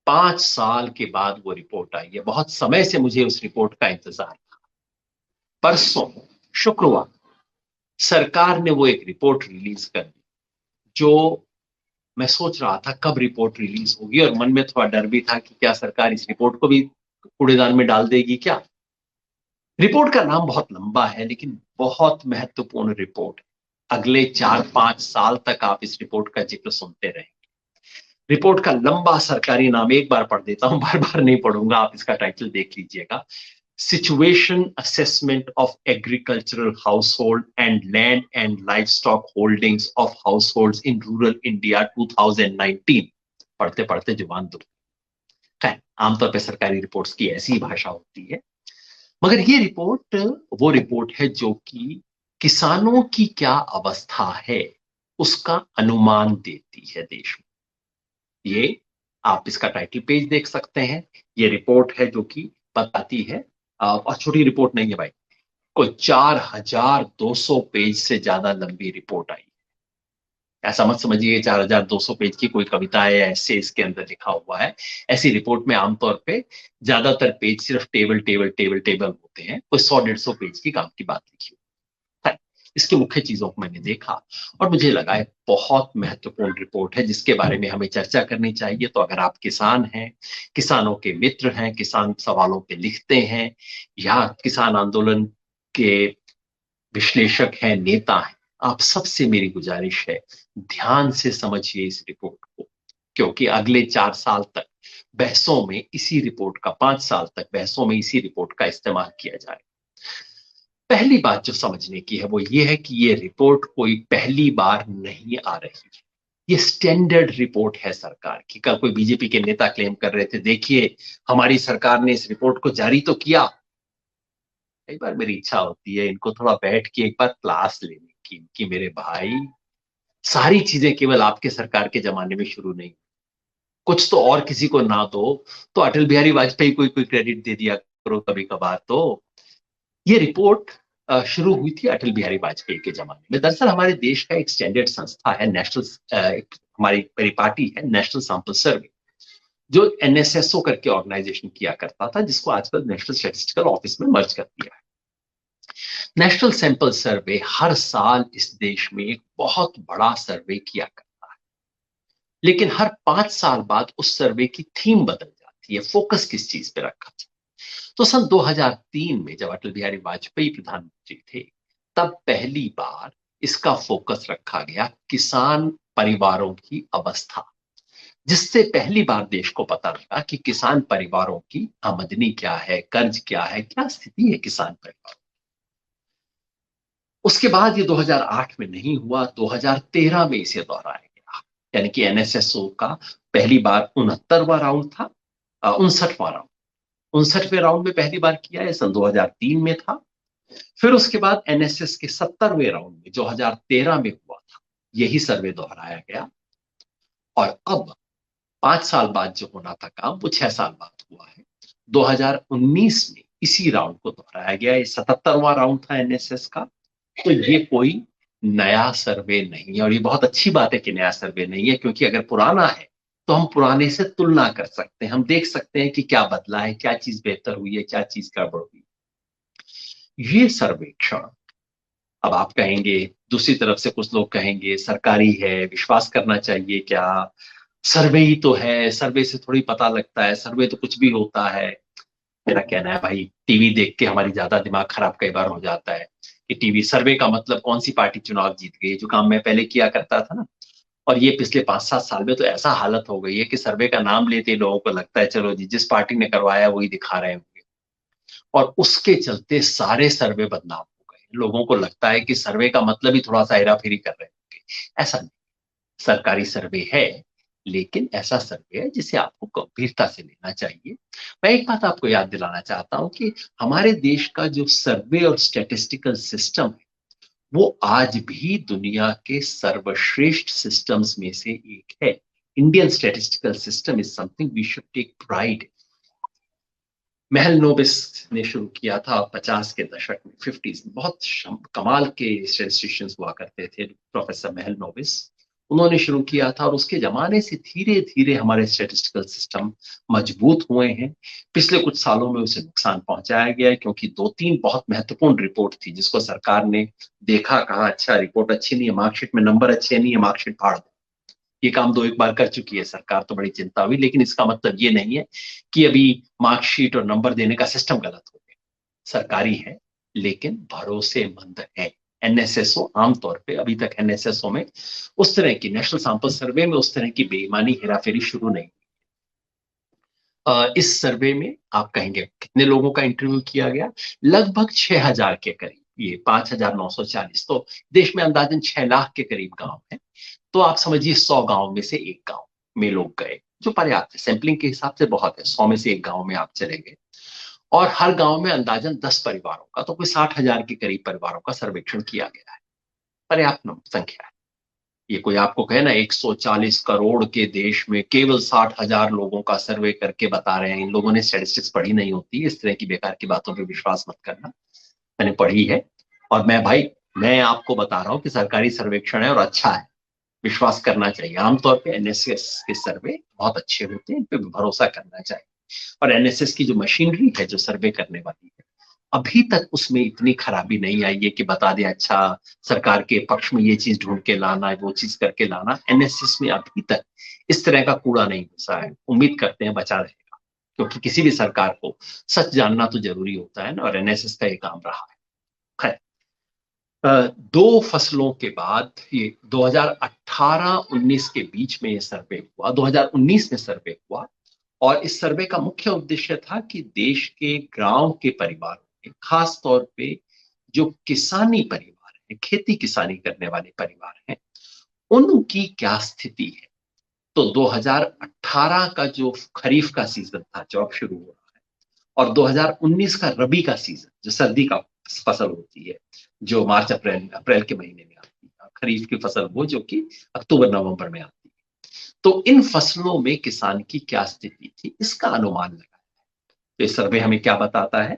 5 साल के बाद वो रिपोर्ट आई है। बहुत समय से मुझे उस रिपोर्ट का इंतजार था। परसों शुक्रवार सरकार ने वो एक रिपोर्ट रिलीज कर दी, जो मैं सोच रहा था कब रिपोर्ट रिलीज होगी, और मन में थोड़ा डर भी था कि क्या सरकार इस रिपोर्ट को भी कूड़ेदान में डाल देगी क्या। रिपोर्ट का नाम बहुत लंबा है, लेकिन बहुत महत्वपूर्ण रिपोर्ट है। अगले 4-5 साल तक आप इस रिपोर्ट का जिक्र सुनते रहेंगे। रिपोर्ट का लंबा सरकारी नाम एक बार पढ़ देता हूं, बार बार नहीं पढ़ूंगा, आप इसका टाइटल देख लीजिएगा। Situation assessment of agricultural household and land and life stock holdings of households in rural India 2019। पढ़ते पढ़ते जुबान दुख। खैर, आमतौर पर सरकारी रिपोर्ट्स की ऐसी ही भाषा होती है, मगर ये रिपोर्ट वो रिपोर्ट है जो कि किसानों की क्या अवस्था है उसका अनुमान देती है देश में। ये आप इसका टाइटल पेज देख सकते हैं। ये रिपोर्ट है जो कि बताती है, और छोटी रिपोर्ट नहीं है भाई, कोई 4200 पेज से ज्यादा लंबी रिपोर्ट आई। ऐसा मत समझिए 4200 पेज की कोई कविता है या ऐसे इसके अंदर लिखा हुआ है। ऐसी रिपोर्ट में आमतौर पे ज्यादातर पेज सिर्फ टेबल टेबल टेबल टेबल होते हैं। कोई 100-150 पेज की काम की बात लिखी हुई है। इसकी मुख्य चीजों को मैंने देखा और मुझे लगा एक बहुत महत्वपूर्ण रिपोर्ट है जिसके बारे में हमें चर्चा करनी चाहिए। तो अगर आप किसान हैं, किसानों के मित्र हैं, किसान सवालों पे लिखते हैं, या किसान आंदोलन के विश्लेषक हैं, नेता हैं, आप सबसे मेरी गुजारिश है, ध्यान से समझिए इस रिपोर्ट को, क्योंकि अगले 4 साल तक बहसों में इसी रिपोर्ट का, 5 साल तक बहसों में इसी रिपोर्ट का इस्तेमाल किया जाए। पहली बात जो समझने की है वो ये है कि ये रिपोर्ट कोई पहली बार नहीं आ रही है। ये स्टैंडर्ड रिपोर्ट है सरकार की। कल कोई बीजेपी के नेता क्लेम कर रहे थे, देखिए हमारी सरकार ने इस रिपोर्ट को जारी तो किया। कई बार मेरी इच्छा होती है इनको थोड़ा बैठ के एक बार क्लास लेने की, कि मेरे भाई, सारी चीजें केवल आपके सरकार के जमाने में शुरू नहीं, कुछ तो और किसी को ना दो तो अटल बिहारी वाजपेयी को कोई क्रेडिट दे दिया करो कभी कभार तो। ये रिपोर्ट शुरू हुई थी अटल बिहारी वाजपेयी के जमाने में। दरअसल हमारे देश का एक स्टैंडर्ड संस्था है, हमारी परिपाटी है नेशनल सैंपल सर्वे, जो एनएसएसओ करके ऑर्गेनाइजेशन किया करता था, जिसको आजकल नेशनल स्टैटिस्टिकल ऑफिस में मर्ज कर दिया है। नेशनल सैंपल सर्वे हर साल इस देश में एक बहुत बड़ा सर्वे किया करता है, लेकिन हर 5 साल बाद उस सर्वे की थीम बदल जाती है, फोकस किस चीज पे रखा जाए। तो सन 2003 में जब अटल बिहारी वाजपेयी प्रधानमंत्री थे, तब पहली बार इसका फोकस रखा गया किसान परिवारों की अवस्था, जिससे पहली बार देश को पता लगा कि किसान परिवारों की आमदनी क्या है, कर्ज क्या है, क्या स्थिति है किसान परिवार। उसके बाद ये 2008 में नहीं हुआ, 2013 में इसे दोहराया गया। यानी कि एनएसएसओ का पहली बार 69वां राउंड था, 59वां राउंड, 59वें राउंड में पहली बार किया है, सन 2003 में था। फिर उसके बाद एनएसएस के 70वें राउंड में 2013 में हुआ था, यही सर्वे दोहराया गया। और अब 5 साल बाद जो होना था काम, वो 6 साल बाद हुआ है। 2019 में इसी राउंड को दोहराया गया। ये 77वां राउंड था एनएसएस का। तो ये कोई नया सर्वे नहीं है, और ये बहुत अच्छी बात है कि नया सर्वे नहीं है, क्योंकि अगर पुराना है तो हम पुराने से तुलना कर सकते हैं, हम देख सकते हैं कि क्या बदला है, क्या चीज बेहतर हुई है, क्या चीज गड़बड़ हुई। ये सर्वेक्षण, अब आप कहेंगे, दूसरी तरफ से कुछ लोग कहेंगे सरकारी है, विश्वास करना चाहिए क्या, सर्वे ही तो है, सर्वे से थोड़ी पता लगता है, सर्वे तो कुछ भी होता है। मेरा कहना है भाई, टीवी देख के हमारी ज्यादा दिमाग खराब कई बार हो जाता है कि टीवी सर्वे का मतलब कौन सी पार्टी चुनाव जीत गई, जो काम मैं पहले किया करता था ना। और ये पिछले 5-7 साल में तो ऐसा हालत हो गई है कि सर्वे का नाम लेते ही लोगों को लगता है चलो जी, जिस पार्टी ने करवाया वही दिखा रहे होंगे। और उसके चलते सारे सर्वे बदनाम हो गए। लोगों को लगता है कि सर्वे का मतलब ही थोड़ा सा हेरा फेरी कर रहे होंगे। ऐसा नहीं, सरकारी सर्वे है, लेकिन ऐसा सर्वे है जिसे आपको गंभीरता से लेना चाहिए। मैं एक बात आपको याद दिलाना चाहता हूं कि हमारे देश का जो सर्वे और स्टैटिस्टिकल सिस्टम है, वो आज भी दुनिया के सर्वश्रेष्ठ सिस्टम्स में से एक है। Indian statistical system is something we should take pride. Mahalanobis ने शुरू किया था 50 के दशक में, 50s में। बहुत कमाल के स्टैटिस्टिशियंस हुआ करते थे, प्रोफेसर महल नोबिस। उन्होंने शुरू किया था और उसके जमाने से धीरे धीरे हमारे स्टैटिस्टिकल सिस्टम मजबूत हुए हैं। पिछले कुछ सालों में उसे नुकसान पहुंचाया गया है क्योंकि दो तीन बहुत महत्वपूर्ण रिपोर्ट थी जिसको सरकार ने देखा, कहा अच्छा रिपोर्ट अच्छी नहीं है, मार्कशीट में नंबर अच्छे नहीं है, मार्कशीट फाड़ दो। ये काम दो एक बार कर चुकी है सरकार, तो बड़ी चिंता हुई, लेकिन इसका मतलब ये नहीं है कि अभी मार्कशीट और नंबर देने का सिस्टम गलत हो गया। सरकारी है लेकिन भरोसेमंद है। एनएसएसओ आमतौर पे अभी तक एनएसएसओ में उस तरह की, नेशनल सैंपल सर्वे में उस तरह की बेईमानी, हेराफेरी शुरू नहीं। इस सर्वे में आप कहेंगे कितने लोगों का इंटरव्यू किया गया? लगभग 6,000 के करीब, ये 5,940, तो देश में अंदाजन 6 लाख के करीब गांव है। तो आप समझिए 100 गांव में से एक गांव में लोग गए, जो पर्याप्त है, सैंपलिंग के हिसाब से बहुत है। 100 में से एक गांव में आप चले गए और हर गांव में अंदाजन 10 परिवारों का, तो कोई 60,000 के करीब परिवारों का सर्वेक्षण किया गया है। पर्याप्त संख्या है। ये कोई आपको कहे ना 140 करोड़ के देश में केवल 60,000 लोगों का सर्वे करके बता रहे हैं, इन लोगों ने स्टैटिस्टिक्स पढ़ी नहीं होती, इस तरह की बेकार की बातों पे विश्वास मत करना। मैंने पढ़ी है और मैं आपको बता रहा हूं कि सरकारी सर्वेक्षण है और अच्छा है, विश्वास करना चाहिए। आमतौर पे एनएसएस के सर्वे बहुत अच्छे होते हैं, इन पे भरोसा करना चाहिए। और एनएसएस की जो मशीनरी है जो सर्वे करने वाली है, अभी तक उसमें इतनी खराबी नहीं आई है कि बता दे अच्छा सरकार के पक्ष में ये चीज ढूंढ के लाना है, वो चीज करके लाना। एनएसएस में अभी तक इस तरह का कूड़ा नहीं घुसा है। उम्मीद करते हैं बचा रहेगा, क्योंकि किसी भी सरकार को सच जानना तो जरूरी होता है ना, और एनएसएस का ये काम रहा है। खैर, दो फसलों के बाद ये 2018-19 के बीच में ये सर्वे हुआ, 2019 में सर्वे हुआ। और इस सर्वे का मुख्य उद्देश्य था कि देश के गांव के परिवारों में, खास तौर पे जो किसानी परिवार है, खेती किसानी करने वाले परिवार हैं, उनकी क्या स्थिति है। तो 2018 का जो खरीफ का सीजन था, जो अब शुरू हो रहा है, और 2019 का रबी का सीजन, जो सर्दी का फसल होती है, जो मार्च अप्रैल अप्रैल के महीने में आती है, खरीफ की फसल वो जो कि अक्टूबर नवंबर में आती है। तो इन फसलों में किसान की क्या स्थिति थी, इसका अनुमान लगाया। तो ये सर्वे हमें क्या बताता है?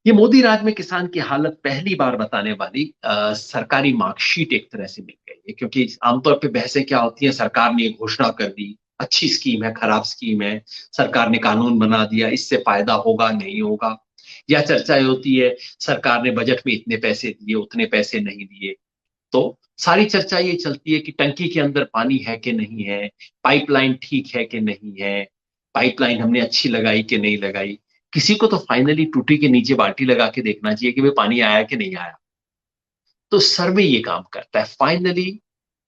ये मोदी राज में किसान की हालत पहली बार बताने वाली सरकारी मार्कशीट एक तरह से मिल गई है, क्योंकि आमतौर पे बहसें क्या होती हैं, सरकार ने घोषणा कर दी, अच्छी स्कीम है, खराब स्कीम है, सरकार ने कानून बना दिया, इससे फायदा होगा नहीं होगा। या चर्चा होती है सरकार ने बजट में इतने पैसे दिए, उतने पैसे नहीं दिए। तो सारी चर्चा ये चलती है कि टंकी के अंदर पानी है कि नहीं है, पाइपलाइन ठीक है कि नहीं है, पाइपलाइन हमने अच्छी लगाई कि नहीं लगाई। किसी को तो फाइनली टूटी के नीचे बाल्टी लगा के देखना चाहिए कि भाई पानी आया कि नहीं आया। तो सर्वे ये काम करता है, फाइनली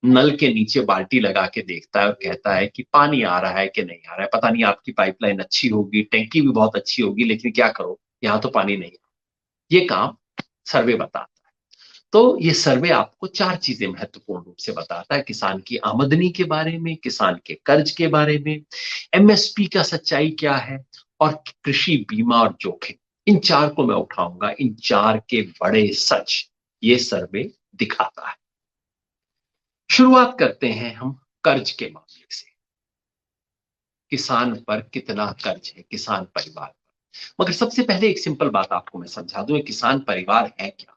नल के नीचे बाल्टी लगा के देखता है और कहता है कि पानी आ रहा है कि नहीं आ रहा है। पता नहीं आपकी पाइपलाइन अच्छी होगी, टैंकी भी बहुत अच्छी होगी, लेकिन क्या करो, यहां तो पानी नहीं आ। ये काम सर्वे बताता है। तो ये सर्वे आपको चार चीजें महत्वपूर्ण रूप से बताता है: किसान की आमदनी के बारे में, किसान के कर्ज के बारे में, एमएसपी का सच्चाई क्या है, और कृषि बीमा और जोखिम। इन चार को मैं उठाऊंगा, इन चार के बड़े सच ये सर्वे दिखाता है। शुरुआत करते हैं हम कर्ज के मामले से। किसान पर कितना कर्ज है, किसान परिवार पर। मगर सबसे पहले एक सिंपल बात आपको मैं समझा दूं, किसान परिवार है क्या,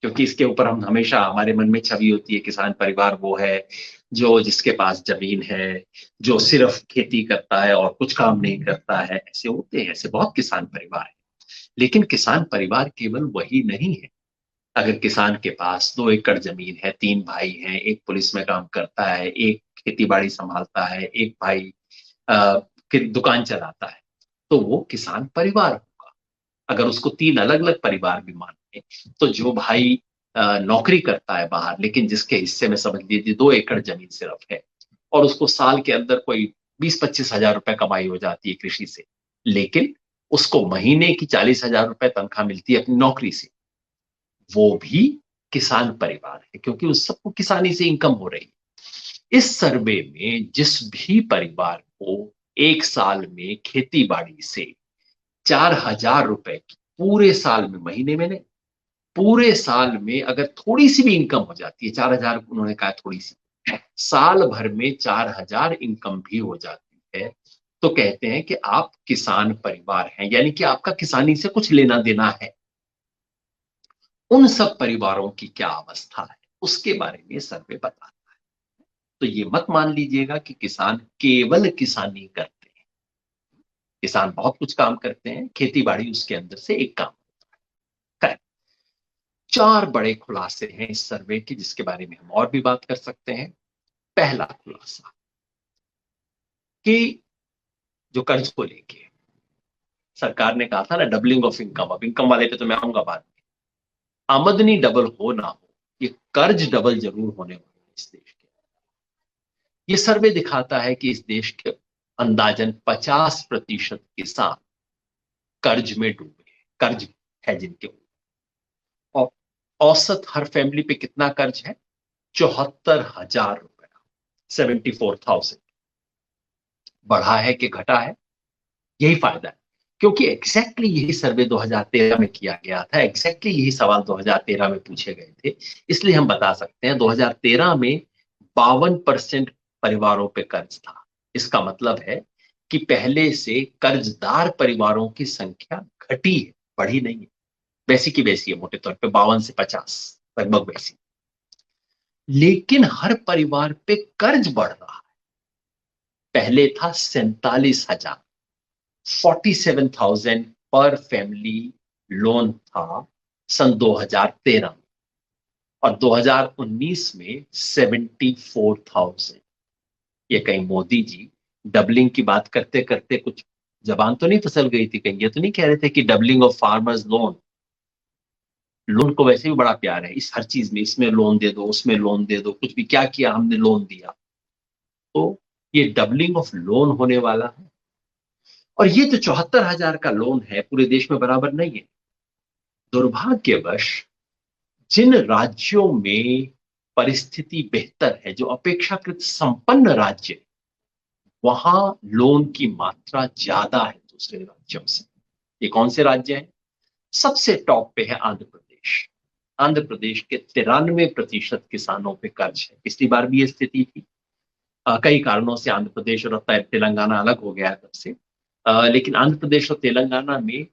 क्योंकि इसके ऊपर हम हमेशा, हमारे मन में छवि होती है किसान परिवार वो है जो जिसके पास जमीन है, जो सिर्फ खेती करता है और कुछ काम नहीं करता है। ऐसे होते हैं, ऐसे बहुत किसान परिवार है। लेकिन किसान परिवार केवल वही नहीं है। अगर किसान के पास 2 एकड़ जमीन है, 3 भाई हैं, एक पुलिस में काम करता है, एक खेती बाड़ी संभालता है, एक भाई दुकान चलाता है, तो वो किसान परिवार होगा। अगर उसको 3 अलग अलग परिवार भी माने, तो जो भाई नौकरी करता है बाहर, लेकिन जिसके हिस्से में समझ लीजिए 2 एकड़ जमीन सिर्फ है, और उसको साल के अंदर कोई 20-25 हजार रुपए कमाई हो जाती है कृषि से, लेकिन उसको महीने की 40,000 रुपए तनख्वाह मिलती है अपनी नौकरी से, वो भी किसान परिवार है, क्योंकि उस सबको किसानी से इनकम हो रही है। इस सर्वे में जिस भी परिवार को एक साल में खेती बाड़ी से 4,000 रुपए की, पूरे साल में, महीने में नहीं, पूरे साल में अगर थोड़ी सी भी इनकम हो जाती है, 4,000 उन्होंने कहा थोड़ी सी, साल भर में 4,000 इनकम भी हो जाती है, तो कहते हैं कि आप किसान परिवार हैं, यानी कि आपका किसानी से कुछ लेना देना है। उन सब परिवारों की क्या अवस्था है, उसके बारे में सर्वे बताता है। तो ये मत मान लीजिएगा कि किसान केवल किसानी करते हैं। किसान बहुत कुछ काम करते हैं, खेती बाड़ी उसके अंदर से एक काम। करेक्ट। 4 बड़े खुलासे हैं इस सर्वे के, जिसके बारे में हम और भी बात कर सकते हैं। पहला खुलासा कि जो कर्ज को लेके सरकार ने कहा था ना, डबलिंग ऑफ इनकम, अब इनकम वाले पे तो मैं आऊंगा बाद में। आमदनी डबल हो ना हो, ये कर्ज डबल जरूर होने वाला है इस देश के। ये सर्वे दिखाता है कि इस देश के अंदाजन 50% किसान कर्ज में डूबे हैं, कर्ज है जिनके ऊपर। और औसत हर फैमिली पे कितना कर्ज है? 74,000 रुपया, 74,000। बढ़ा है कि घटा है? यही फायदा है, क्योंकि एग्जैक्टली यही सर्वे 2013 में किया गया था, एग्जैक्टली यही सवाल 2013 में पूछे गए थे। इसलिए हम बता सकते हैं 2013 में 52% परिवारों पे कर्ज था। इसका मतलब है कि पहले से कर्जदार परिवारों की संख्या घटी है, बढ़ी नहीं है। वैसी की वैसी है, मोटे तौर पे 52 से 50 लगभग वैसी। लेकिन हर परिवार पे कर्ज बढ़ रहा है। पहले था 47,000, 47,000 पर फैमिली लोन था सन 2013 में, और 2019 में 74,000। ये कहीं मोदी जी डबलिंग की बात करते करते कुछ जबान तो नहीं फिसल गई थी? कहीं ये तो नहीं कह रहे थे कि doubling of farmers loan? Loan को वैसे भी बड़ा प्यार है, इस हर चीज में, इसमें लोन दे दो, उसमें लोन दे दो, कुछ भी क्या किया हमने, लोन दिया। तो ये डबलिंग ऑफ लोन होने वाला है। और ये जो 74,000 का लोन है पूरे देश में बराबर नहीं है। दुर्भाग्यवश जिन राज्यों में परिस्थिति बेहतर है, जो अपेक्षाकृत संपन्न राज्य, वहां लोन की मात्रा ज्यादा है दूसरे राज्यों से। ये कौन से राज्य हैं? सबसे टॉप पे है आंध्र प्रदेश। आंध्र प्रदेश के 93% किसानों पे कर्ज है। पिछली बार भी ये स्थिति थी। कई कारणों से आंध्र प्रदेश और तेलंगाना अलग हो गया है तब से। लेकिन आंध्र प्रदेश और तेलंगाना में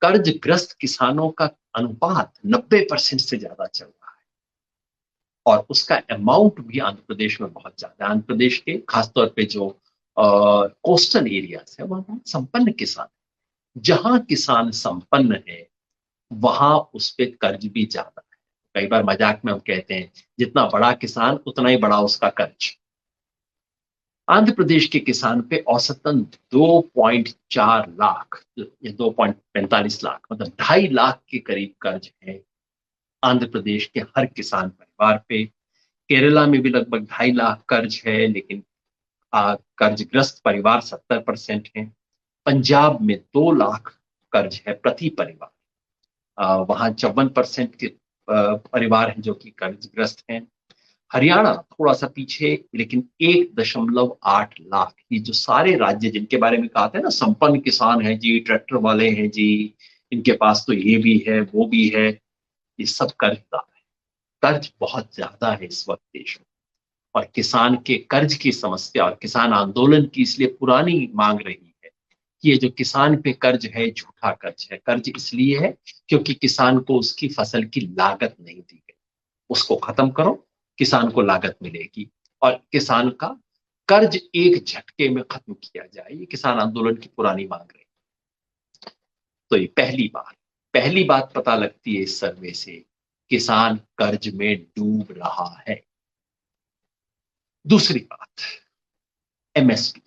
कर्जग्रस्त किसानों का अनुपात 90% से ज्यादा चल रहा है। और उसका अमाउंट भी आंध्र प्रदेश में बहुत ज्यादा है। आंध्र प्रदेश के खासतौर पे जो कोस्टल एरियाज है, वहां बहुत संपन्न किसान है। जहां किसान संपन्न है, वहां उस पे कर्ज भी ज्यादा है। कई बार मजाक में हम कहते हैं, जितना बड़ा किसान उतना ही बड़ा उसका कर्ज। आंध्र प्रदेश के किसान पे औसतन 2.4 लाख या 2.45 लाख, मतलब 2.5 लाख के करीब कर्ज है आंध्र प्रदेश के हर किसान परिवार पे। केरला में भी लगभग 2.5 लाख कर्ज है, लेकिन कर्जग्रस्त परिवार 70% है। पंजाब में 2 लाख कर्ज है प्रति परिवार। वहां 54% के परिवार हैं जो कि कर्जग्रस्त हैं। हरियाणा थोड़ा सा पीछे, लेकिन 1.8 लाख। ये जो सारे राज्य जिनके बारे में कहा था ना, संपन्न किसान है जी, ट्रैक्टर वाले हैं जी, इनके पास तो ये भी है वो भी है, ये सब कर्जदार है। कर्ज बहुत ज्यादा है इस वक्त देश में। और किसान के कर्ज की समस्या और किसान आंदोलन की इसलिए पुरानी मांग रही है कि ये जो किसान पे कर्ज है, झूठा कर्ज है। कर्ज इसलिए है क्योंकि किसान को उसकी फसल की लागत नहीं दी गई। उसको खत्म करो, किसान को लागत मिलेगी। और किसान का कर्ज एक झटके में खत्म किया जाए, ये किसान आंदोलन की पुरानी मांग रही। तो ये पहली बात पता लगती है इस सर्वे से, किसान कर्ज में डूब रहा है। दूसरी बात, एमएसपी,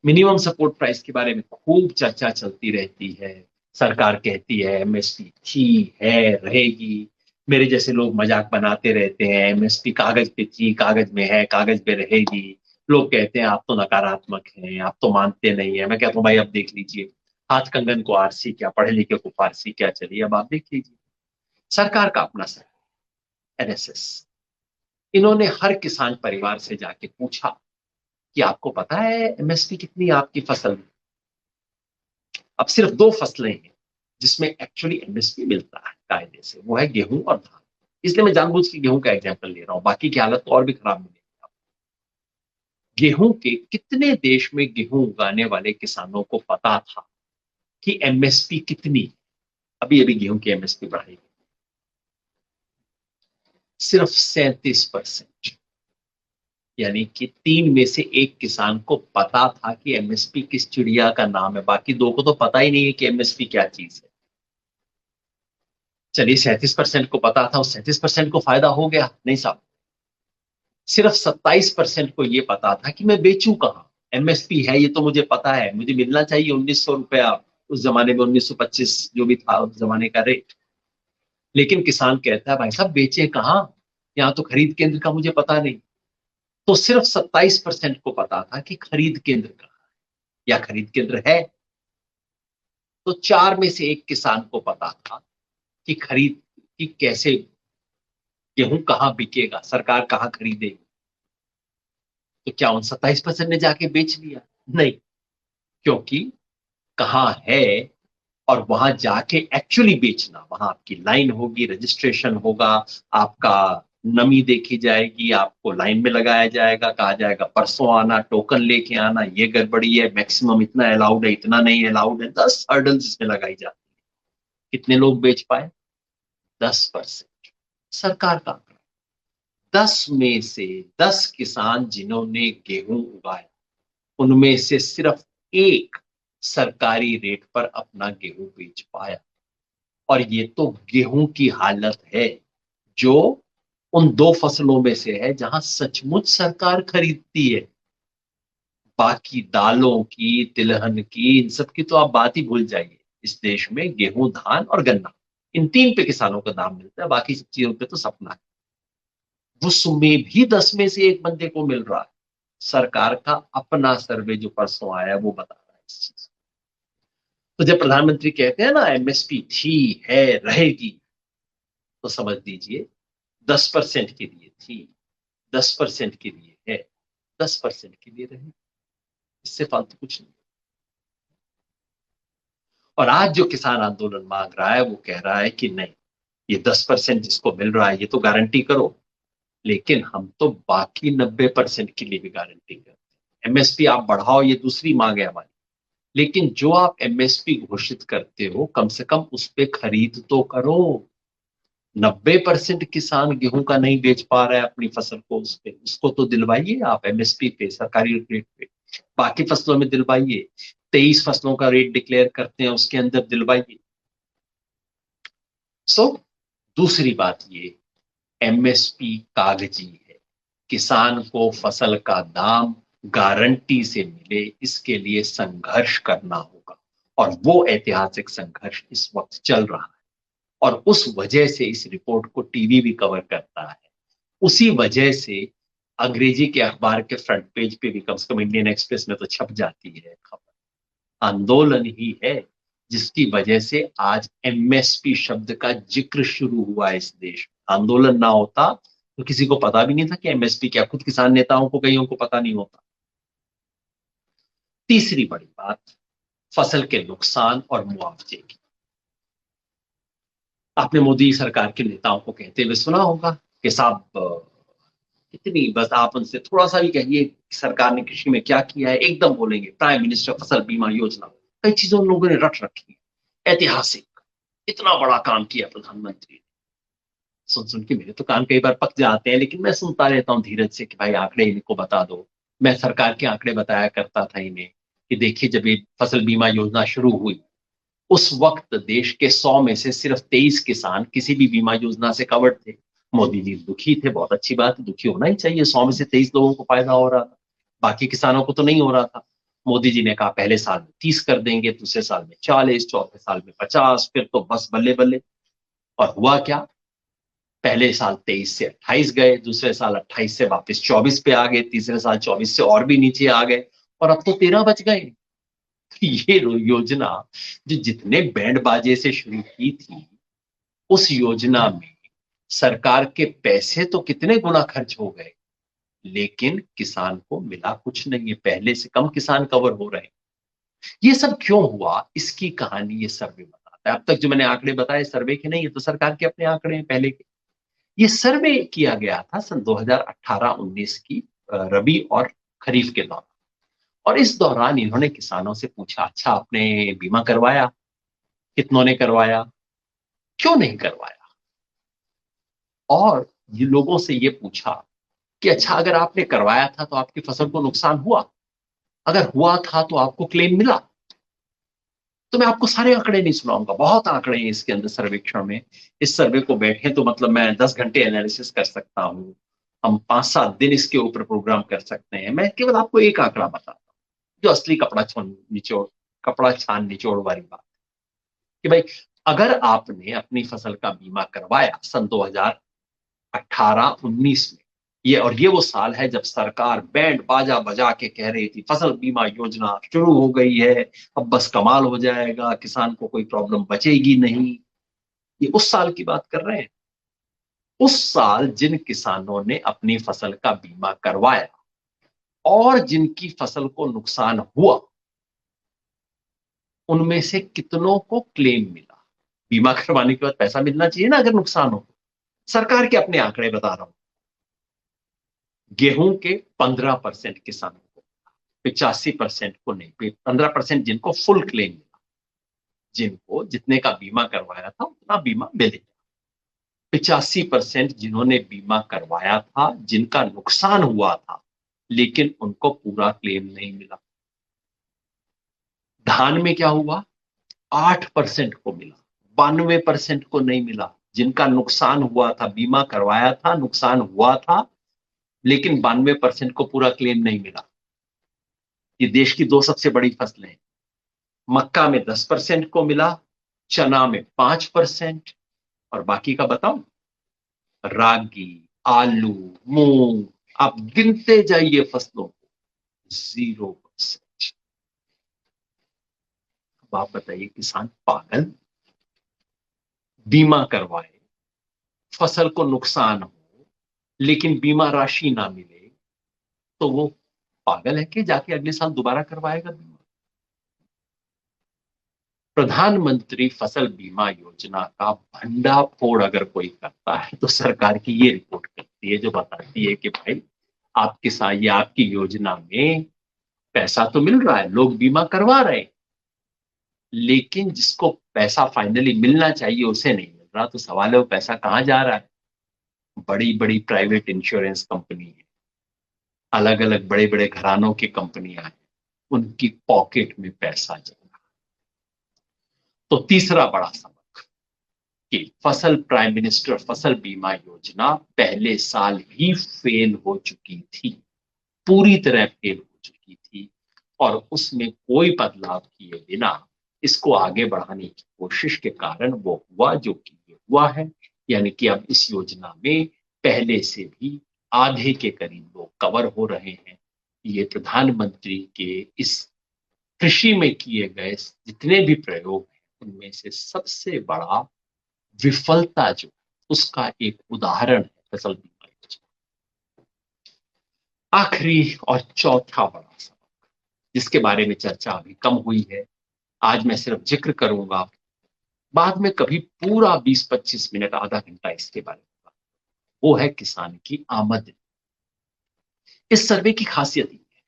मिनिमम सपोर्ट प्राइस के बारे में खूब चर्चा चलती रहती है। सरकार कहती है एमएसपी थी, है, रहेगी। मेरे जैसे लोग मजाक बनाते रहते हैं, एमएसपी कागज पे थी, कागज में है, कागज पे रहेगी। लोग कहते हैं आप तो नकारात्मक हैं, आप तो मानते नहीं है। मैं कहता हूँ भाई अब देख लीजिए, हाथ कंगन को आरसी क्या, पढ़े लिखे को फारसी क्या, चलिए अब आप देख लीजिए। सरकार का अपना सर्वे, एनएसएस, इन्होंने हर किसान परिवार से जाके पूछा कि आपको पता है एमएसपी कितनी है आपकी फसल में? अब सिर्फ 2 फसलें हैं जिसमें एक्चुअली एमएसपी मिलता है कायदे से, वो है गेहूं और धान। इसलिए मैं जानबूझ के गेहूं का एग्जाम्पल ले रहा हूं, बाकी की हालत तो और भी खराब मिलेगी आपको। गेहूं के कितने देश में गेहूं उगाने वाले किसानों को पता था कि एमएसपी कितनी? अभी अभी गेहूं की एमएसपी बढ़ाई, सिर्फ 37%। यानी कि 3 में से 1 किसान को पता था कि एमएसपी किस चिड़िया का नाम है, बाकी 2 को तो पता ही नहीं है कि एमएसपी क्या चीज है। चलिए 37% को पता था, उस 37% को फायदा हो गया? नहीं साहब, सिर्फ 27% को ये पता था कि मैं बेचूं कहां। एमएसपी है ये तो मुझे पता है, मुझे मिलना चाहिए 1900 रुपया, उस जमाने में 1925 जो भी था उस जमाने का रेट। लेकिन किसान कहता है भाई साहब बेचे कहां, यहाँ तो खरीद केंद्र का मुझे पता नहीं। तो सिर्फ 27% को पता था कि खरीद केंद्र कहां है या खरीद केंद्र है। तो 4 में से 1 किसान को पता था कि खरीद की कैसे, गेहूं कहां बिकेगा, सरकार कहां खरीदेगी। तो क्या उन 27% ने जाके बेच लिया? नहीं, क्योंकि कहाँ है और वहां जाके एक्चुअली बेचना, वहां आपकी लाइन होगी, रजिस्ट्रेशन होगा, आपका नमी देखी जाएगी, आपको लाइन में लगाया जाएगा, कहा जाएगा परसों आना, टोकन लेके आना, ये गड़बड़ी है, मैक्सिमम इतना अलाउड है, इतना नहीं अलाउड है, 10 हर्डल्स इसमें लगाई जाती है। कितने लोग बेच पाए? 10%। सरकार का आंकड़ा, 10 में से 10 किसान जिन्होंने गेहूं उगाया, उनमें से सिर्फ 1 सरकारी रेट पर अपना गेहूं बेच पाया। और ये तो गेहूं की हालत है जो उन 2 फसलों में से है जहां सचमुच सरकार खरीदती है। बाकी दालों की, तिलहन की, इन सब की तो आप बात ही भूल जाइए। इस देश में गेहूं, धान और गन्ना, इन 3 पे किसानों का दाम मिलता है, बाकी सब चीजों पे तो सपना है। उसमें भी 10 में से 1 बंदे को मिल रहा है। सरकार का अपना सर्वे जो परसों आया वो बता रहा है इस चीज। तो जब प्रधानमंत्री कहते हैं ना एमएसपी थी, है, रहेगी, तो समझ लीजिए 10% के लिए थी, 10% के लिए है, 10% के लिए रहे, इससे फालतू कुछ नहीं। और आज जो किसान आंदोलन मांग रहा है वो कह रहा है कि नहीं, ये 10% जिसको मिल रहा है ये तो गारंटी करो, लेकिन हम तो बाकी 90% के लिए भी गारंटी करते हैं। एमएसपी आप बढ़ाओ, ये दूसरी मांग है हमारी, लेकिन जो आप एमएसपी घोषित करते हो कम से कम उस पर खरीद तो करो। 90% किसान गेहूं का नहीं बेच पा रहा है अपनी फसल को, उस पे उसको तो दिलवाइए आप एमएसपी पे, सरकारी रेट पे। बाकी फसलों में दिलवाइए, 23 फसलों का रेट डिक्लेयर करते हैं उसके अंदर दिलवाइए। सो दूसरी बात ये, एमएसपी कागजी है, किसान को फसल का दाम गारंटी से मिले इसके लिए संघर्ष करना होगा, और वो ऐतिहासिक संघर्ष इस वक्त चल रहा है। और उस वजह से इस रिपोर्ट को टीवी भी कवर करता है, उसी वजह से अंग्रेजी के अखबार के फ्रंट पेज पे भी, कम से कम इंडियन एक्सप्रेस में तो छप जाती है खबर। आंदोलन ही है जिसकी वजह से आज एमएसपी शब्द का जिक्र शुरू हुआ है इस देश में। आंदोलन ना होता तो किसी को पता भी नहीं था कि एमएसपी क्या, खुद किसान नेताओं को कईयों को पता नहीं होता। तीसरी बड़ी बात, फसल के नुकसान और मुआवजे की। आपने मोदी सरकार के नेताओं को कहते हुए सुना होगा कि साहब इतनी, बस आप उनसे थोड़ा सा भी कहिए कि सरकार ने कृषि में क्या किया है, एकदम बोलेंगे प्राइम मिनिस्टर फसल बीमा योजना। कई चीजों उन लोगों ने रट रखी है, ऐतिहासिक, इतना बड़ा काम किया प्रधानमंत्री ने। सुन सुन के मेरे तो कान कई बार पक जाते हैं, लेकिन मैं सुनता रहता हूँ धीरज से कि भाई आंकड़े इनको बता दो। मैं सरकार के आंकड़े बताया करता था इन्हें कि देखिए जब ये फसल बीमा योजना शुरू हुई उस वक्त देश के 100 में से सिर्फ 23 किसान किसी भी बीमा योजना से कवर्ड थे। मोदी जी दुखी थे, बहुत अच्छी बात है, दुखी होना ही चाहिए, 100 में से 23 लोगों को फायदा हो रहा था, बाकी किसानों को तो नहीं हो रहा था। मोदी जी ने कहा पहले साल में 30 कर देंगे, दूसरे साल में 40, चौथे साल में 50, फिर तो बस बल्ले बल्ले। और हुआ क्या, पहले साल 23 से 28 गए, दूसरे साल 28 से वापस 24 पे आ गए, तीसरे साल 24 से और भी नीचे आ गए, और अब तो 13 बच गए। ये योजना जो जितने बैंड बाजे से शुरू की थी, उस योजना में सरकार के पैसे तो कितने गुना खर्च हो गए, लेकिन किसान को मिला कुछ नहीं है, पहले से कम किसान कवर हो रहे हैं। ये सब क्यों हुआ, इसकी कहानी ये सर्वे बताता है। अब तक जो मैंने आंकड़े बताए सर्वे के नहीं है, तो सरकार के अपने आंकड़े हैं पहले के। ये सर्वे किया गया था सन 2018-19 की रबी और खरीफ के दौरान। और इस दौरान इन्होंने किसानों से पूछा, अच्छा आपने बीमा करवाया, कितनों ने करवाया, क्यों नहीं करवाया। और ये लोगों से ये पूछा कि अच्छा अगर आपने करवाया था तो आपकी फसल को नुकसान हुआ, अगर हुआ था तो आपको क्लेम मिला। तो मैं आपको सारे आंकड़े नहीं सुनाऊंगा, बहुत आंकड़े हैं इसके अंदर सर्वेक्षण में। इस सर्वे को बैठे तो मतलब मैं 10 घंटे एनालिसिस कर सकता हूं, हम 5-7 दिन इसके ऊपर प्रोग्राम कर सकते हैं। मैं केवल आपको एक आंकड़ा बताता हूँ जो असली कपड़ा छान निचोड़ वाली बात, कि भाई अगर आपने अपनी फसल का बीमा करवाया सन 2018-19 में, ये वो साल है जब सरकार बैंड बाजा बजा के कह रही थी फसल बीमा योजना शुरू हो गई है, अब बस कमाल हो जाएगा, किसान को कोई प्रॉब्लम बचेगी नहीं। ये उस साल की बात कर रहे हैं। उस साल जिन किसानों ने अपनी फसल का बीमा करवाया और जिनकी फसल को नुकसान हुआ, उनमें से कितनों को क्लेम मिला? बीमा करवाने के बाद पैसा मिलना चाहिए ना अगर नुकसान हो। सरकार के अपने आंकड़े बता रहा हूं। गेहूं के 15% किसानों को, 85% को नहीं, 15% जिनको फुल क्लेम मिला, जिनको जितने का बीमा करवाया था उतना बीमा मिले। 85% जिन्होंने बीमा करवाया था, जिनका नुकसान हुआ था, लेकिन उनको पूरा क्लेम नहीं मिला। धान में क्या हुआ? 8% को मिला, 92% को नहीं मिला। जिनका नुकसान हुआ था, बीमा करवाया था, नुकसान हुआ था, लेकिन 92% को पूरा क्लेम नहीं मिला। ये देश की दो सबसे बड़ी फसलें हैं। मक्का में 10% को मिला, चना में 5%, और बाकी का बताऊं? रागी, आलू, मूंग, आप गिनते जाइए फसलों को, 0%। अब आप बताइए, किसान पागल? बीमा करवाए, फसल को नुकसान हो, लेकिन बीमा राशि ना मिले, तो वो पागल है कि जाके अगले साल दोबारा करवाएगा बीमा? प्रधानमंत्री फसल बीमा योजना का भंडाफोड़ अगर कोई करता है तो सरकार की ये रिपोर्ट करती है, जो बताती है कि भाई आपके साथ ये आपकी योजना में पैसा तो मिल रहा है, लोग बीमा करवा रहे हैं, लेकिन जिसको पैसा फाइनली मिलना चाहिए उसे नहीं मिल रहा। तो सवाल है वो पैसा कहाँ जा रहा है? बड़ी बड़ी प्राइवेट इंश्योरेंस कंपनी है, अलग अलग बड़े बड़े घरानों की कंपनियां हैं, उनकी पॉकेट में पैसा जा रहा है। तो तीसरा बड़ा सबक कि प्राइम मिनिस्टर फसल बीमा योजना पहले साल ही फेल हो चुकी थी, पूरी तरह फेल हो चुकी थी, और उसमें कोई बदलाव किए बिना इसको आगे बढ़ाने की कोशिश के कारण वो हुआ जो कि हुआ है। यानी कि अब इस योजना में पहले से भी आधे के करीब लोग कवर हो रहे हैं। ये प्रधानमंत्री के इस कृषि में किए गए जितने भी प्रयोग हैं, उनमें से सबसे बड़ा विफलता जो उसका एक उदाहरण है फसल बीमा योजना। आखिरी और चौथा बड़ा सबक, जिसके बारे में चर्चा अभी कम हुई है, आज मैं सिर्फ जिक्र करूंगा, बाद में कभी पूरा 20-25 मिनट आधा घंटा इसके बारे में बात। वो है किसान की आमदनी। इस सर्वे की खासियत ये है,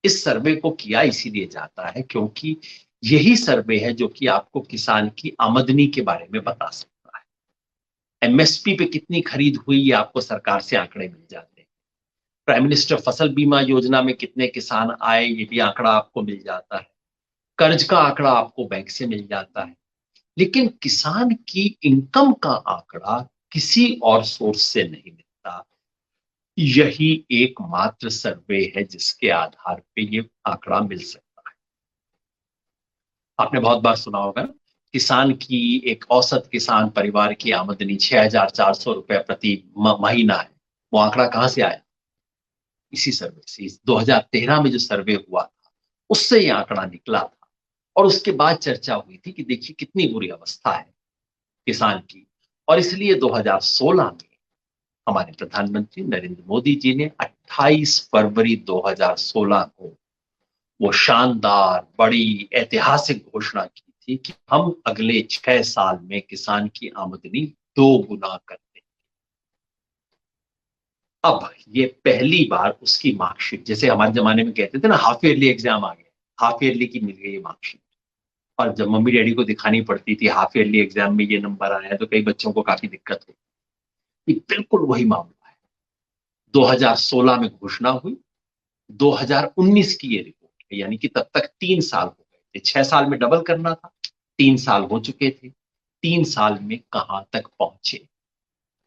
इस सर्वे को किया इसीलिए जाता है क्योंकि यही सर्वे है जो कि आपको किसान की आमदनी के बारे में बता सकता है। एमएसपी पे कितनी खरीद हुई ये आपको सरकार से आंकड़े मिल जाते हैं। प्राइम मिनिस्टर फसल बीमा योजना में कितने किसान आए ये भी आंकड़ा आपको मिल जाता है। कर्ज का आंकड़ा आपको बैंक से मिल जाता है। लेकिन किसान की इनकम का आंकड़ा किसी और सोर्स से नहीं मिलता। यही एकमात्र सर्वे है जिसके आधार पे ये आंकड़ा मिल सकता है। आपने बहुत बार सुना होगा ना, किसान की एक औसत किसान परिवार की आमदनी 6,400 रुपए प्रति महीना है। वो आंकड़ा कहां से आया? इसी सर्वे से, 2013 में जो सर्वे हुआ था उससे ये आंकड़ा निकला था। और उसके बाद चर्चा हुई थी कि देखिए कितनी बुरी अवस्था है किसान की, और इसलिए 2016 में हमारे प्रधानमंत्री नरेंद्र मोदी जी ने 28 फरवरी 2016 को वो शानदार बड़ी ऐतिहासिक घोषणा की थी कि हम अगले 6 साल में किसान की आमदनी 2 गुना कर देंगे। अब ये पहली बार उसकी मार्कशीट, जैसे हमारे जमाने में कहते थे ना हाफ ईयरली एग्जाम आ गया, हाफ ईयरली की मिल गई मार्कशीट। और जब मम्मी डैडी को दिखानी पड़ती थी हाफ ईयरली एग्जाम में ये नंबर आया, तो कई बच्चों को काफी दिक्कत होती। ये बिल्कुल वही मामला है। 2016 में घोषणा हुई, 2019 की ये रिपोर्ट है, यानी कि तब तक 3 साल हो गए थे। 6 साल में डबल करना था, 3 साल हो चुके थे। 3 साल में कहां तक पहुंचे?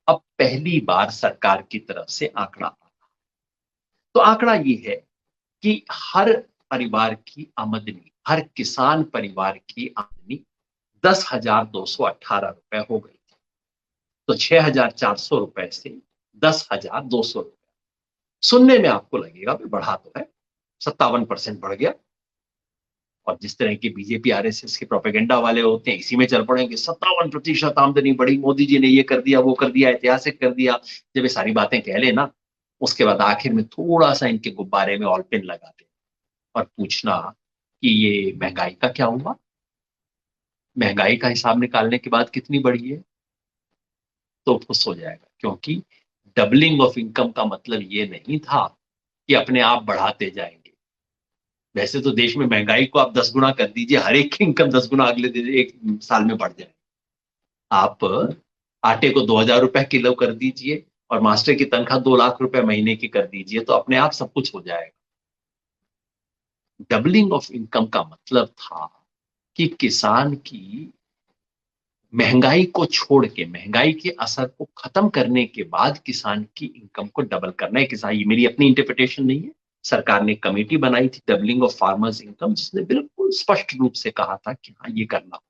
अब पहली बार सरकार की तरफ से आंकड़ा आया। तो आंकड़ा ये है कि हर परिवार की आमदनी, हर किसान परिवार की आमदनी 10,218 रुपए हो गई थी। तो 6,400 रुपए से 10,200 रुपए। सुनने में आपको लगेगा भी बढ़ा तो है, 57% बढ़ गया। और जिस तरह के बीजेपी आरएसएस के प्रोपेगेंडा वाले होते हैं, इसी में चल पड़ेंगे, 57% आमदनी बढ़ी, मोदी जी ने ये कर दिया, वो कर दिया, ऐतिहासिक कर दिया। जब ये सारी बातें कह लेना, उसके बाद आखिर में थोड़ा सा इनके गुब्बारे में ऑल पिन लगाते और पूछना कि ये महंगाई का क्या हुआ, महंगाई का हिसाब निकालने के बाद कितनी बढ़ी है, तो खुश हो जाएगा। क्योंकि डबलिंग ऑफ इनकम का मतलब ये नहीं था कि अपने आप बढ़ाते जाएंगे। वैसे तो देश में महंगाई को आप 10 गुना कर दीजिए, हर एक की इनकम 10 गुना अगले दिन एक साल में बढ़ जाए। आप आटे को 2,000 रुपए किलो कर दीजिए और मास्टर की तनख्वाह 2 लाख रुपए महीने की कर दीजिए, तो अपने आप सब कुछ हो जाएगा। डबलिंग ऑफ इनकम का मतलब था कि किसान की महंगाई को छोड़ के, महंगाई के असर को खत्म करने के बाद किसान की इनकम को डबल करना है। किसान, ये मेरी अपनी इंटरप्रिटेशन नहीं है, सरकार ने कमेटी बनाई थी डबलिंग ऑफ फार्मर्स इनकम, जिसने बिल्कुल स्पष्ट रूप से कहा था कि हाँ ये करना।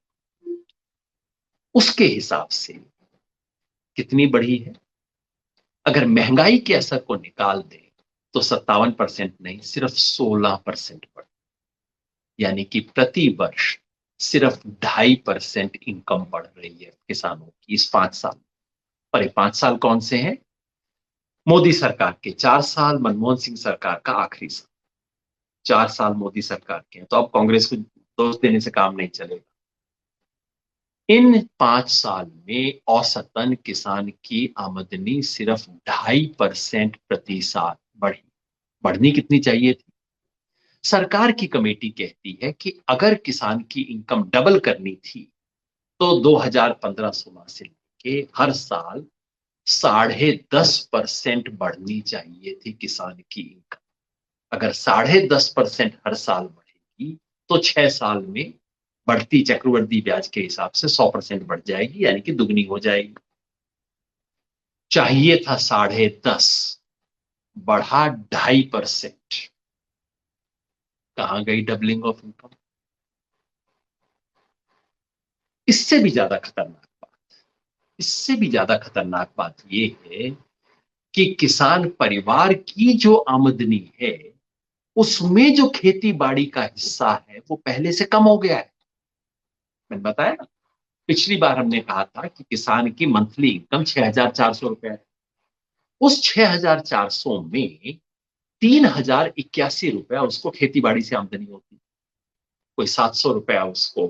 उसके हिसाब से कितनी बढ़ी है? अगर महंगाई के असर को निकाल दें तो 57% नहीं, सिर्फ 16% बढ़, यानी कि प्रति वर्ष सिर्फ 2.5% इनकम बढ़ रही है किसानों की इस 5 साल। पर ये 5 साल कौन से हैं? मोदी सरकार के 4 साल, मनमोहन सिंह सरकार का आखिरी साल। 4 साल मोदी सरकार के हैं, तो अब कांग्रेस को दोष देने से काम नहीं चलेगा। इन 5 साल में औसतन किसान की आमदनी सिर्फ 2.5% प्रति साल बढ़ी। बढ़नी कितनी चाहिए थी? सरकार की कमेटी कहती है कि अगर किसान की इनकम डबल करनी थी तो 2015-16 से लेके हर साल 10.5% बढ़नी चाहिए थी किसान की इनकम। अगर 10.5% हर साल बढ़ेगी तो 6 साल में बढ़ती चक्रवृद्धि ब्याज के हिसाब से 100% बढ़ जाएगी, यानी कि दुगनी हो जाएगी। चाहिए था 10.5, बढ़ा 2.5%। कहां गई डबलिंग ऑफ इनकम? इससे भी ज्यादा खतरनाक बात, इससे भी ज्यादा खतरनाक बात यह है कि किसान परिवार की जो आमदनी है उसमें जो खेती बाड़ी का हिस्सा है वो पहले से कम हो गया है। मैंने बताया ना, पिछली बार हमने कहा था कि किसान की मंथली इनकम 6,400 रुपए है। उस 6,400 में 3,081 रुपया उसको खेती बाड़ी से आमदनी होती, कोई 700 रुपया उसको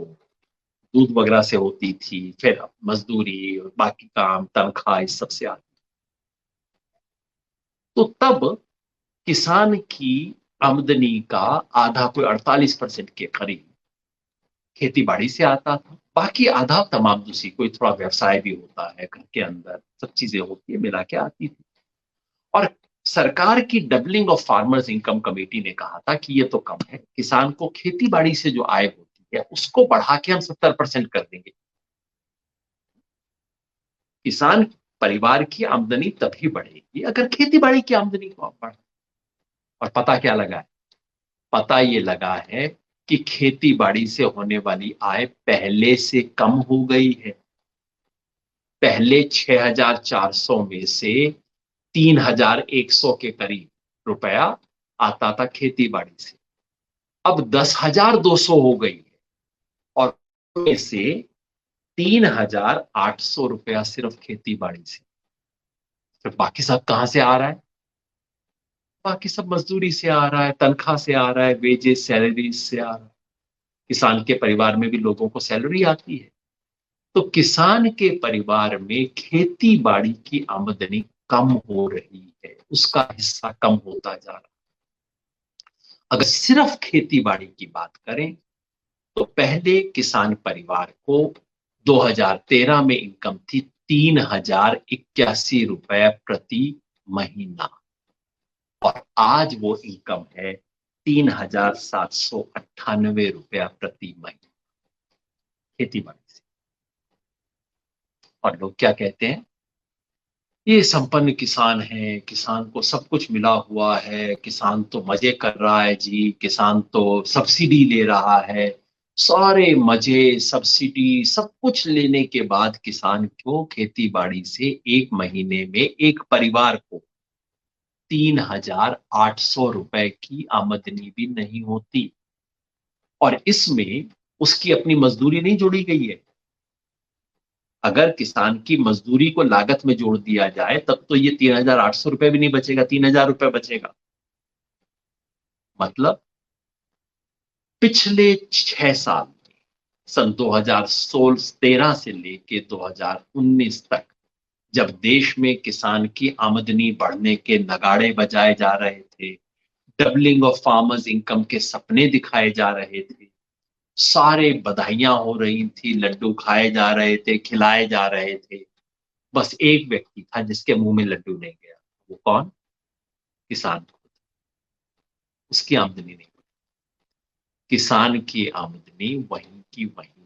दूध वगैरह से होती थी, फिर मजदूरी और बाकी काम, तनख्वाह, इस सब से आती। तो तब किसान की आमदनी का आधा, कोई 48% के करीब खेती बाड़ी से आता था, बाकी आधा तमाम दूसरी, कोई थोड़ा व्यवसाय भी होता है घर के अंदर, सब चीजें होती है, मिला के आती थी। और सरकार की doubling of farmers income committee ने कहा था कि ये तो कम है, किसान को खेती बाड़ी से जो आय होती है उसको बढ़ा के हम 70% कर देंगे। किसान परिवार की आमदनी तभी बढ़ेगी अगर खेती बाड़ी की आमदनी को आप बढ़ा। और पता क्या लगा है? पता ये लगा है कि खेती बाड़ी से होने वाली आय पहले से कम हो गई है। पहले 6,400 में से 3,100 के करीब रुपया आता था खेती बाड़ी से, अब 10,200 हो गई है। और में से 3,800 रुपया सिर्फ खेती बाड़ी से। फिर बाकी सब कहां से आ रहा है? बाकी सब मजदूरी से आ रहा है, तनख्वाह से आ रहा है, वेजेस, सैलरीज से आ रहा है। किसान के परिवार में भी लोगों को सैलरी आती है। तो किसान के परिवार में खेती बाड़ी की आमदनी कम हो रही है, उसका हिस्सा कम होता जा रहा है। अगर सिर्फ खेती बाड़ी की बात करें तो पहले किसान परिवार को 2013 में इनकम थी 3,081 रुपए प्रति महीना। और आज वो इनकम है 3,798 रुपया प्रति महीने खेती बाड़ी से। और लोग क्या कहते हैं, ये संपन्न किसान है, किसान को सब कुछ मिला हुआ है, किसान तो मजे कर रहा है जी, किसान तो सब्सिडी ले रहा है। सारे मजे सब्सिडी सब कुछ लेने के बाद किसान क्यों खेती बाड़ी से एक महीने में एक परिवार को 3,800 रुपए की आमदनी भी नहीं होती। और इसमें उसकी अपनी मजदूरी नहीं जोड़ी गई है। अगर किसान की मजदूरी को लागत में जोड़ दिया जाए तब तो ये 3,800 रुपए भी नहीं बचेगा, 3,000 रुपए बचेगा। मतलब पिछले 6 साल, सन 2016-13 से लेके 2019 तक, जब देश में किसान की आमदनी बढ़ने के नगाड़े बजाए जा रहे थे, डबलिंग ऑफ फार्मर्स इनकम के सपने दिखाए जा रहे थे, सारे बधाइयां हो रही थी, लड्डू खाए जा रहे थे, खिलाए जा रहे थे, बस एक व्यक्ति था जिसके मुंह में लड्डू नहीं गया। वो कौन? किसान। उसकी आमदनी नहीं बढ़ी। किसान की आमदनी वहीं की वहीं